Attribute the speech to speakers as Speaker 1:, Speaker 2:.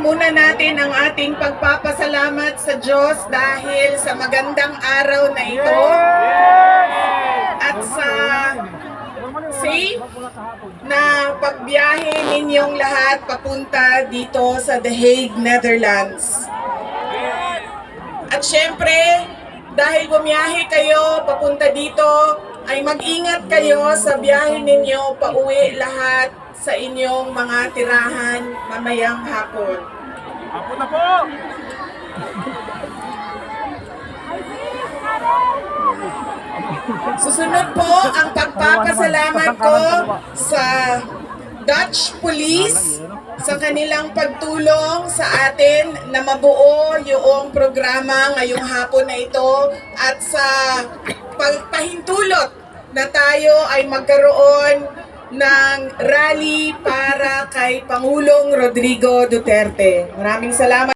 Speaker 1: muna natin ang ating pagpapasalamat sa Diyos dahil sa magandang araw na ito at sa safe na pagbiyahe ninyong lahat papunta dito sa The Hague, Netherlands. At syempre, dahil bumiyahe kayo papunta dito, ay mag-ingat kayo sa biyahe ninyo pauwi lahat sa inyong mga tirahan mamayang hapon.
Speaker 2: Hapon na po!
Speaker 1: Susunod po ang pagpapasalamat ko sa Dutch Police sa kanilang pagtulong sa atin na mabuo yung programa ngayong hapon na ito at sa pagpahintulot na tayo ay magkaroon ng rally para kay Pangulong Rodrigo Duterte. Maraming salamat.